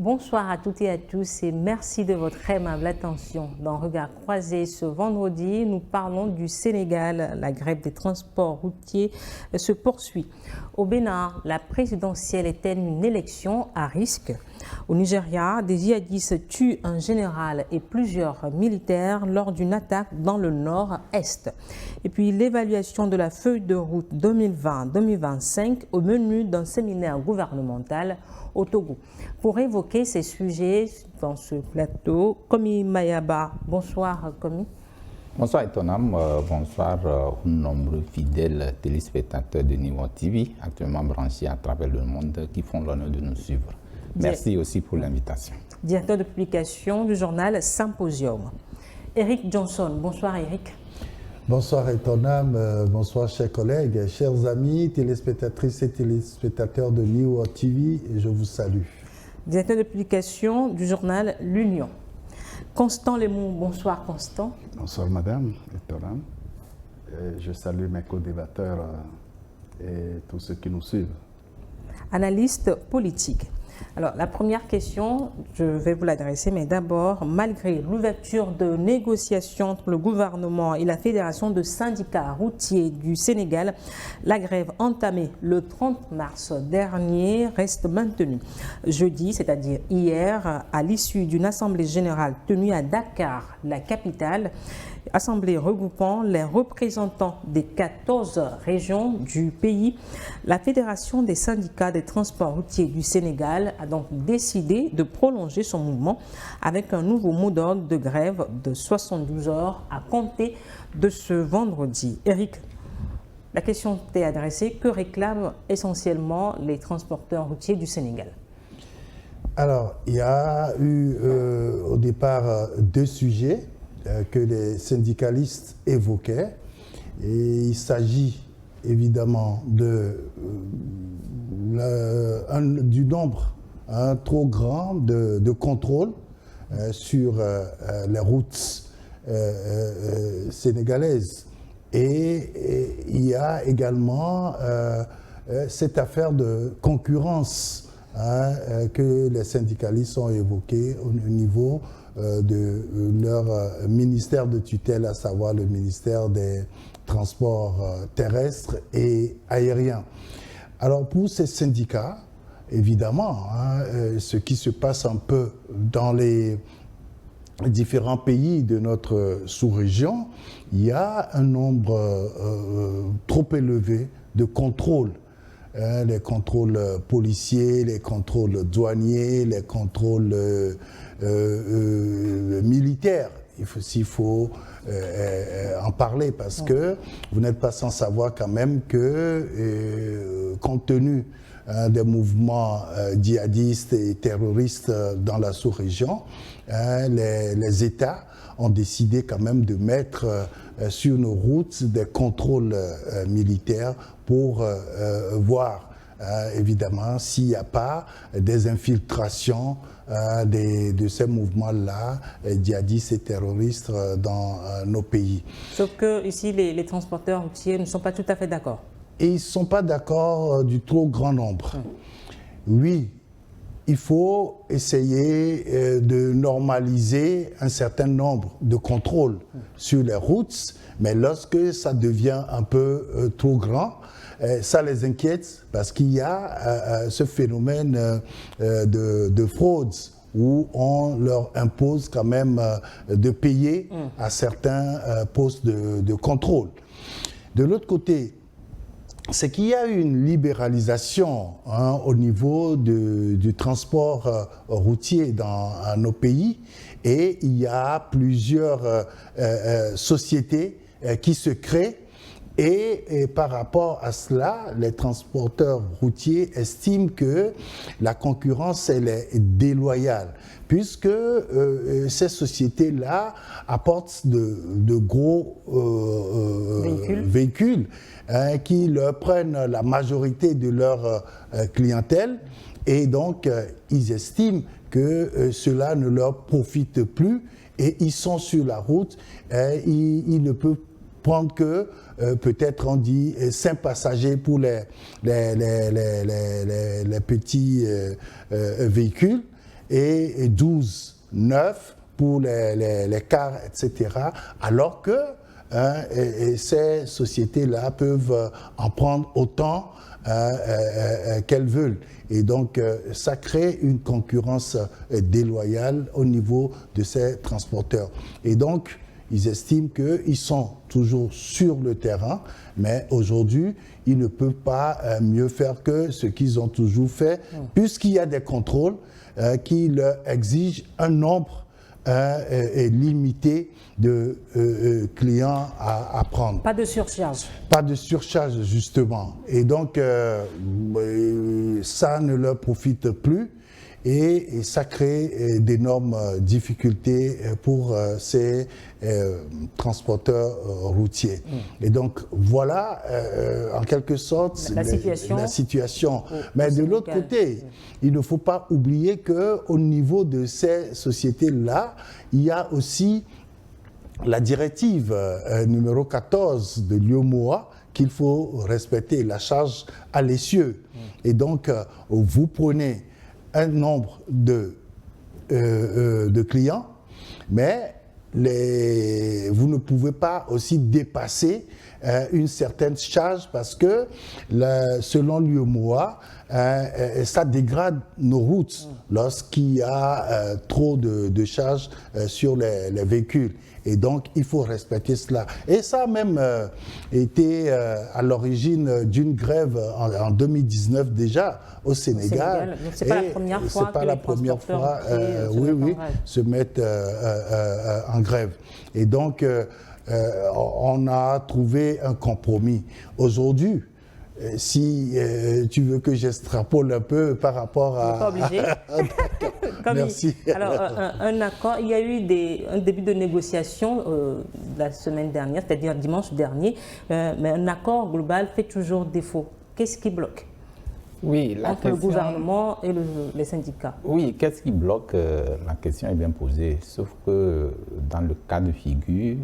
Bonsoir à toutes et à tous et merci de votre aimable attention. Dans Regard croisé ce vendredi, nous parlons du Sénégal. La grève des transports routiers se poursuit. Au Bénin, la présidentielle est-elle une élection à risque? Au Nigeria, des djihadistes tuent un général et plusieurs militaires lors d'une attaque dans le nord-est. Et puis l'évaluation de la feuille de route 2020-2025 au menu d'un séminaire gouvernemental au Togo. Pour évoquer ces sujets dans ce plateau, Komi Mayaba. Bonsoir Komi. Bonsoir Etonam, bonsoir aux nombreux fidèles téléspectateurs de Niwo TV, actuellement branchés à travers le monde, qui font l'honneur de nous suivre. Merci aussi pour l'invitation. Directeur de publication du journal Symposium. Eric Johnson. Bonsoir Eric. Bonsoir Etonam, bonsoir chers collègues, chers amis, téléspectatrices et téléspectateurs de Niwo TV, je vous salue. Directeur de publication du journal L'Union. Constant Lemou, bonsoir Constant. Bonsoir Madame Etonam, je salue mes co-débatteurs et tous ceux qui nous suivent. Analyste politique. Alors, la première question, je vais vous l'adresser, mais d'abord, malgré l'ouverture de négociations entre le gouvernement et la Fédération de syndicats routiers du Sénégal, la grève entamée le 30 mars dernier reste maintenue. Jeudi, c'est-à-dire hier, à l'issue d'une assemblée générale tenue à Dakar, la capitale, assemblée regroupant les représentants des 14 régions du pays, la Fédération des syndicats des transports routiers du Sénégal a donc décidé de prolonger son mouvement avec un nouveau mot d'ordre de grève de 72 heures à compter de ce vendredi. Eric, la question t'est adressée. Que réclament essentiellement les transporteurs routiers du Sénégal? Alors, il y a eu au départ deux sujets que les syndicalistes évoquaient. Et il s'agit évidemment du nombre trop grand de contrôles sur les routes sénégalaises. Et il y a également cette affaire de concurrence que les syndicalistes ont évoquée au niveau de leur ministère de tutelle, à savoir le ministère des Transports terrestres et aériens. Alors pour ces syndicats, évidemment, ce qui se passe un peu dans les différents pays de notre sous-région, il y a un nombre trop élevé de contrôles. Les contrôles policiers, les contrôles douaniers, les contrôles militaires. S'il faut en parler, parce que vous n'êtes pas sans savoir quand même que, compte tenu des mouvements djihadistes et terroristes dans la sous-région, les États ont décidé quand même de mettre sur nos routes des contrôles militaires pour voir évidemment s'il n'y a pas des infiltrations de ces mouvements-là, djihadistes et terroristes dans nos pays. Sauf que ici, les transporteurs routiers ne sont pas tout à fait d'accord. Et ils ne sont pas d'accord du trop grand nombre. Oui, il faut essayer de normaliser un certain nombre de contrôles sur les routes, mais lorsque ça devient un peu trop grand, ça les inquiète parce qu'il y a ce phénomène de fraude où on leur impose quand même de payer à certains postes de contrôle. De l'autre côté, c'est qu'il y a une libéralisation au niveau du transport routier dans nos pays et il y a plusieurs sociétés qui se créent et par rapport à cela, les transporteurs routiers estiment que la concurrence elle est déloyale puisque ces sociétés-là apportent de gros véhicules qui leur prennent la majorité de leur clientèle et donc ils estiment que cela ne leur profite plus et ils sont sur la route, ils ne peuvent prendre que peut-être on dit 5 passagers pour les petits véhicules et 12,9 pour les cars, etc. Alors que et ces sociétés-là peuvent en prendre autant qu'elles veulent. Et donc, ça crée une concurrence déloyale au niveau de ces transporteurs. Et donc, ils estiment qu'ils sont toujours sur le terrain, mais aujourd'hui, ils ne peuvent pas mieux faire que ce qu'ils ont toujours fait, puisqu'il y a des contrôles qui leur exigent un nombre limité de clients à prendre. Pas de surcharge. Pas de surcharge, justement. Et donc, ça ne leur profite plus et ça crée d'énormes difficultés pour ces transporteurs routiers. Et donc, voilà, en quelque sorte, la situation. Mais de l'autre côté, il ne faut pas oublier qu'au niveau de ces sociétés-là, il y a aussi la directive numéro 14 de l'UEMOA qu'il faut respecter, la charge à l'essieu. Et donc, vous prenez un nombre de clients, mais vous ne pouvez pas aussi dépasser une certaine charge parce que, selon l'UEMOA, ça dégrade nos routes lorsqu'il y a trop de charges sur les véhicules. Et donc, il faut respecter cela. Et ça a même été à l'origine d'une grève en 2019 déjà au Sénégal. Ce n'est pas la première fois que les transporteurs se mettent en grève. Et donc, on a trouvé un compromis. Aujourd'hui, si tu veux que j'extrapole un peu par rapport à... Pas obligé. Merci. Alors, un accord, il y a eu un début de négociation la semaine dernière, c'est-à-dire dimanche dernier, mais un accord global fait toujours défaut. Qu'est-ce qui bloque entre le gouvernement et les syndicats? Oui, qu'est-ce qui bloque? La question est bien posée. Sauf que dans le cas de figure,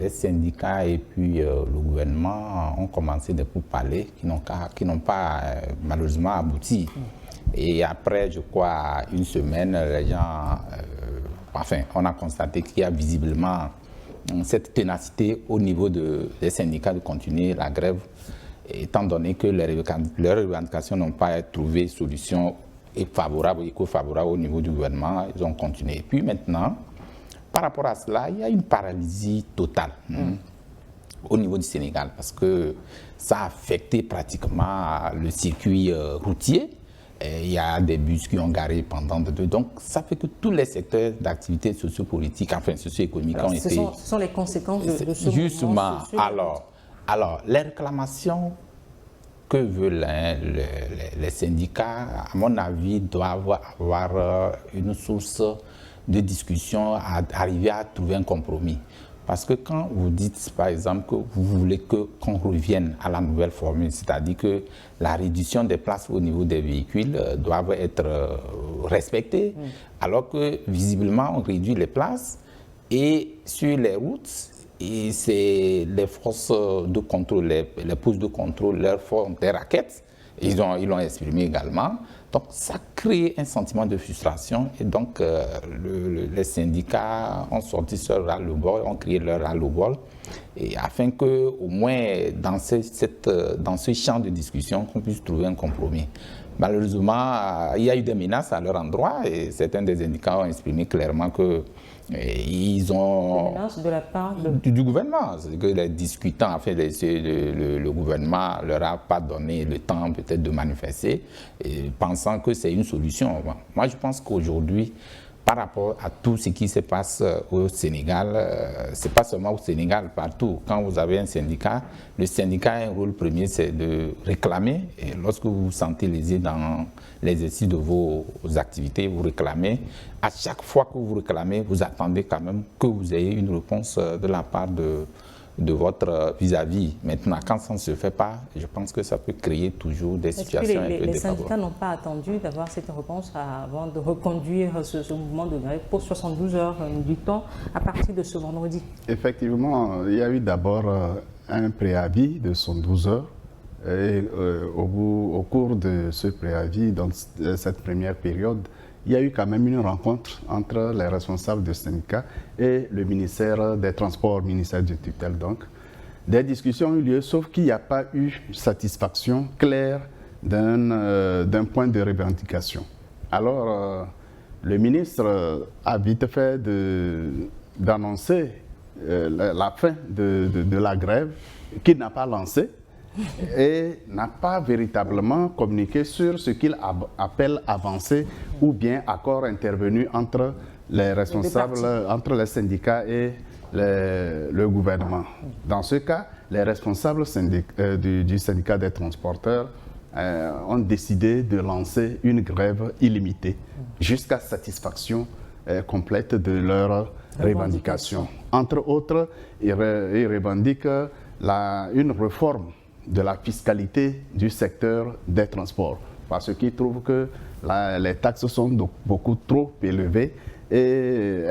les syndicats et puis le gouvernement ont commencé des pourparlers qui n'ont pas malheureusement abouti. Et après, je crois, une semaine, les gens... on a constaté qu'il y a visiblement cette ténacité au niveau des syndicats de continuer la grève, étant donné que leurs revendications n'ont pas trouvé solution favorable, éco-favorable au niveau du gouvernement, ils ont continué. Et puis maintenant, par rapport à cela, il y a une paralysie totale au niveau du Sénégal, parce que ça a affecté pratiquement le circuit routier. Il y a des bus qui ont garé pendant donc ça fait que tous les secteurs d'activité sociopolitique, enfin socio-économique ont été... Ce sont les conséquences de ce justement, alors, les réclamations que veulent les syndicats, à mon avis, doivent avoir une source de discussion, arriver à trouver un compromis. Parce que quand vous dites, par exemple, que vous voulez qu'on revienne à la nouvelle formule, c'est-à-dire que la réduction des places au niveau des véhicules doivent être respectées, alors que visiblement on réduit les places et sur les routes, et c'est les forces de contrôle, les postes de contrôle leur font des raquettes, ils l'ont exprimé également. Donc ça crée un sentiment de frustration et donc les syndicats ont sorti leur ras-le-bol, ont créé leur ras-le-bol, et afin que au moins dans ce champ de discussion qu'on puisse trouver un compromis. Malheureusement, il y a eu des menaces à leur endroit et certains des syndicats ont exprimé clairement que ils ont... Des menaces de la part du gouvernement. C'est que les discutants, enfin, le gouvernement leur a pas donné le temps peut-être de manifester, pensant que c'est une solution. Moi, je pense qu'aujourd'hui, par rapport à tout ce qui se passe au Sénégal, c'est pas seulement au Sénégal, partout. Quand vous avez un syndicat, le syndicat a un rôle premier, c'est de réclamer. Et lorsque vous vous sentez lésé dans l'exercice de vos activités, vous réclamez. À chaque fois que vous réclamez, vous attendez quand même que vous ayez une réponse de la part de votre vis-à-vis. Maintenant, quand ça ne se fait pas, je pense que ça peut créer toujours des situations un peu défavorables. Les syndicats n'ont pas attendu d'avoir cette réponse avant de reconduire ce mouvement de grève pour 72 heures du temps à partir de ce vendredi? Effectivement, il y a eu d'abord un préavis de 72 heures. Et au cours de ce préavis, dans cette première période, il y a eu quand même une rencontre entre les responsables du syndicat et le ministère des Transports, ministère du tutelle donc. Des discussions ont eu lieu, sauf qu'il n'y a pas eu satisfaction claire d'un point de revendication. Alors, le ministre a vite fait d'annoncer la fin de la grève, qu'il n'a pas lancée, et n'a pas véritablement communiqué sur ce qu'il appelle avancée ou bien accord intervenu entre les responsables, entre les syndicats et le gouvernement. Dans ce cas, les responsables du syndicat des transporteurs ont décidé de lancer une grève illimitée jusqu'à satisfaction complète de leurs revendications. Entre autres, ils revendiquent une réforme de la fiscalité du secteur des transports parce qu'ils trouvent que les taxes sont beaucoup trop élevées et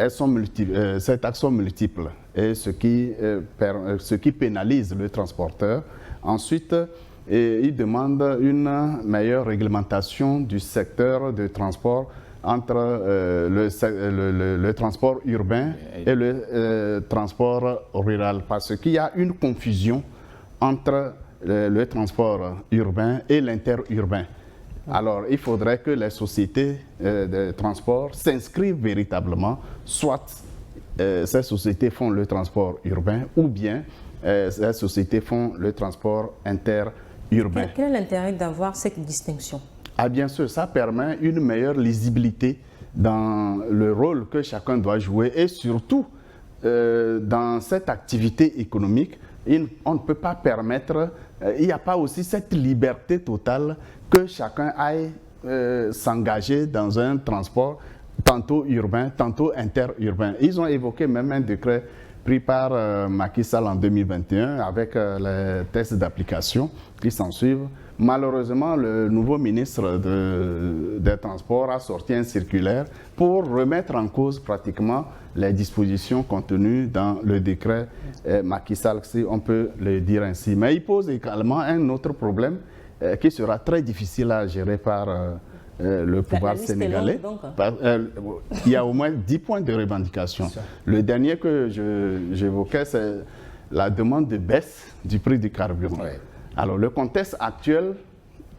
ces taxes sont multiples, et ce qui pénalise le transporteur. Ensuite, ils demandent une meilleure réglementation du secteur de transport entre le transport urbain et le transport rural, parce qu'il y a une confusion entre le transport urbain et l'interurbain. Alors, il faudrait que les sociétés de transport s'inscrivent véritablement, soit ces sociétés font le transport urbain ou bien ces sociétés font le transport interurbain. Quel est l'intérêt d'avoir cette distinction? Ah, bien sûr, ça permet une meilleure lisibilité dans le rôle que chacun doit jouer et surtout dans cette activité économique, on ne peut pas permettre, il n'y a pas aussi cette liberté totale que chacun aille s'engager dans un transport tantôt urbain, tantôt interurbain. Ils ont évoqué même un décret pris par Macky Sall en 2021 avec les tests d'application qui s'ensuivent. Malheureusement, le nouveau ministre des Transports a sorti un circulaire pour remettre en cause pratiquement les dispositions contenues dans le décret Macky Sall, si on peut le dire ainsi. Mais il pose également un autre problème qui sera très difficile à gérer par le pouvoir sénégalais. Il y a au moins 10 points de revendication. Le dernier que j'évoquais, c'est la demande de baisse du prix du carburant. Ouais. Alors, le contexte actuel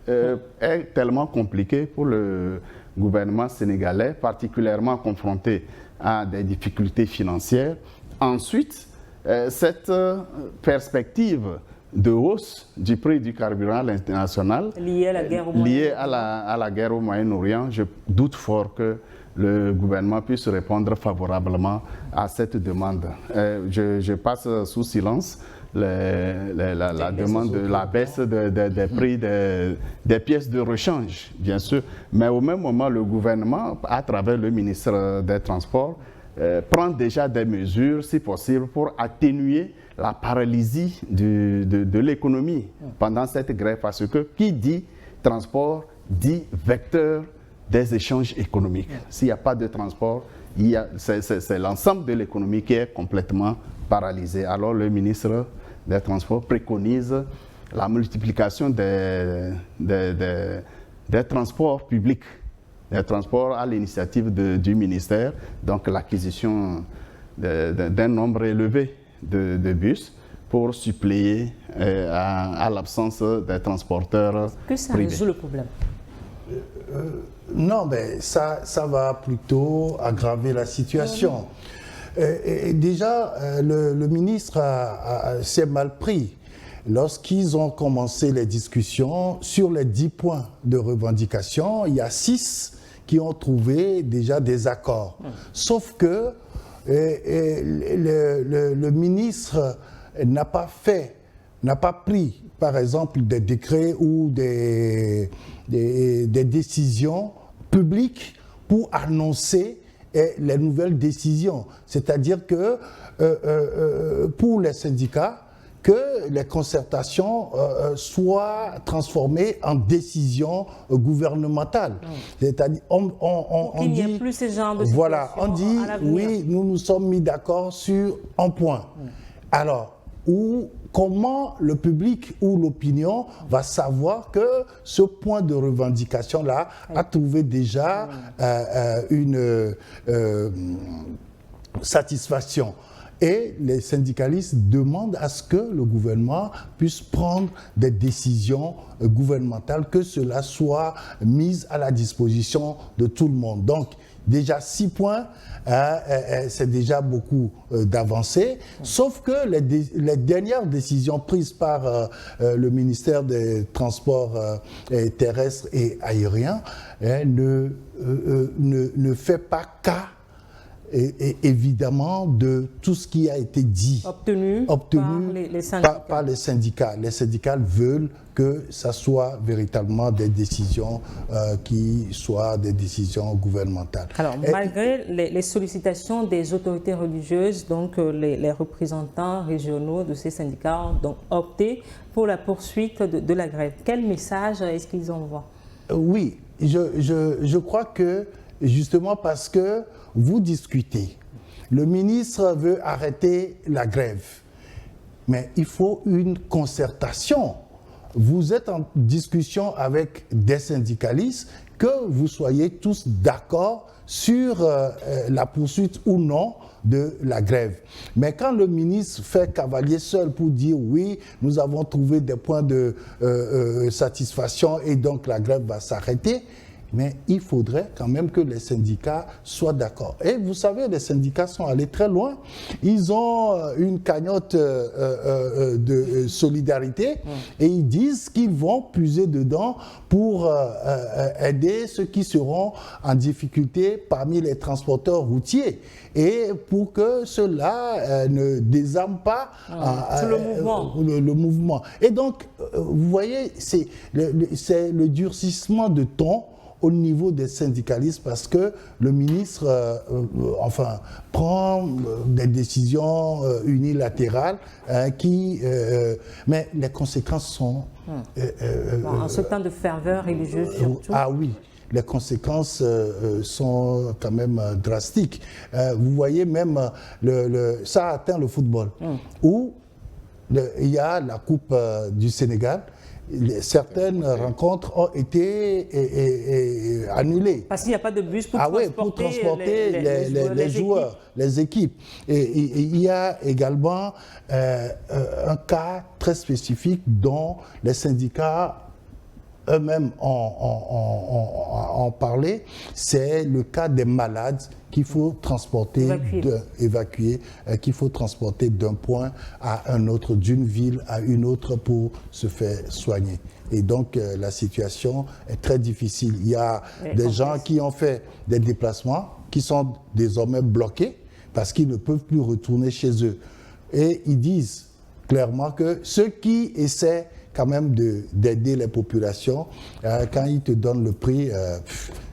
est tellement compliqué pour le gouvernement sénégalais, particulièrement confronté à des difficultés financières. Ensuite, cette perspective de hausse du prix du carburant à l'international liée à la guerre au Moyen-Orient, je doute fort que le gouvernement puisse répondre favorablement à cette demande. Je passe sous silence la demande de la baisse des prix des pièces de rechange, bien sûr. Mais au même moment, le gouvernement, à travers le ministre des Transports, prend déjà des mesures, si possible, pour atténuer la paralysie de l'économie pendant cette grève. Parce que qui dit transport dit vecteur des échanges économiques. S'il n'y a pas de transport, c'est l'ensemble de l'économie qui est complètement paralysé. Alors le ministre des Transports préconise la multiplication des transports publics, des transports à l'initiative du ministère, donc l'acquisition d'un nombre élevé de bus pour suppléer à l'absence des transporteurs privés. Que ça privés. Résout le problème? Non, mais ça va plutôt aggraver la situation. Et déjà, le ministre s'est mal pris lorsqu'ils ont commencé les discussions sur les 10 points de revendication. Il y a 6 qui ont trouvé déjà des accords. Sauf que le ministre n'a pas pris, par exemple, des décrets ou des décisions publiques pour annoncer les nouvelles décisions. C'est-à-dire que pour les syndicats, que les concertations soient transformées en décisions gouvernementales. C'est-à-dire, qu'il n'y ait plus ce genre de voilà, on dit, oui, nous nous sommes mis d'accord sur un point. Alors, où comment le public ou l'opinion va savoir que ce point de revendication-là a trouvé déjà une satisfaction. Et les syndicalistes demandent à ce que le gouvernement puisse prendre des décisions gouvernementales, que cela soit mis à la disposition de tout le monde. Donc, déjà 6 points, c'est déjà beaucoup d'avancées, sauf que les dernières décisions prises par le ministère des Transports terrestres et aériens ne fait pas cas et évidemment de tout ce qui a été dit, obtenu par les syndicats. Les syndicats veulent que ça soit véritablement des décisions qui soient des décisions gouvernementales. Alors, malgré les sollicitations des autorités religieuses, donc les représentants régionaux de ces syndicats ont donc opté pour la poursuite de la grève. Quel message est-ce qu'ils envoient? Oui, je crois que justement parce que vous discutez, le ministre veut arrêter la grève, mais il faut une concertation. Vous êtes en discussion avec des syndicalistes, que vous soyez tous d'accord sur la poursuite ou non de la grève. Mais quand le ministre fait cavalier seul pour dire oui, nous avons trouvé des points de satisfaction et donc la grève va s'arrêter, mais il faudrait quand même que les syndicats soient d'accord. Et vous savez, les syndicats sont allés très loin. Ils ont une cagnotte de solidarité et ils disent qu'ils vont puiser dedans pour aider ceux qui seront en difficulté parmi les transporteurs routiers et pour que cela ne désarme pas le mouvement. Et donc, vous voyez, c'est le durcissement de ton au niveau des syndicalistes parce que le ministre prend des décisions unilatérales mais les conséquences sont... en ce temps de ferveur religieuse surtout. Ah oui, les conséquences sont quand même drastiques. Vous voyez même, ça atteint le football, où il y a la Coupe du Sénégal. Certaines rencontres ont été annulées. Parce qu'il n'y a pas de bus pour transporter les joueurs, les équipes. Et il y a également un cas très spécifique dont les syndicats eux-mêmes ont parlé, c'est le cas des malades qu'il faut transporter, évacuer, qu'il faut transporter d'un point à un autre, d'une ville à une autre pour se faire soigner. Et donc la situation est très difficile. Il y a des gens qui ont fait des déplacements qui sont désormais bloqués parce qu'ils ne peuvent plus retourner chez eux. Et ils disent clairement que ceux qui essaient quand même d'aider les populations, quand ils te donnent le prix,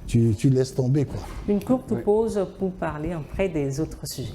tu laisses tomber, quoi. Une courte pause pour parler après des autres sujets.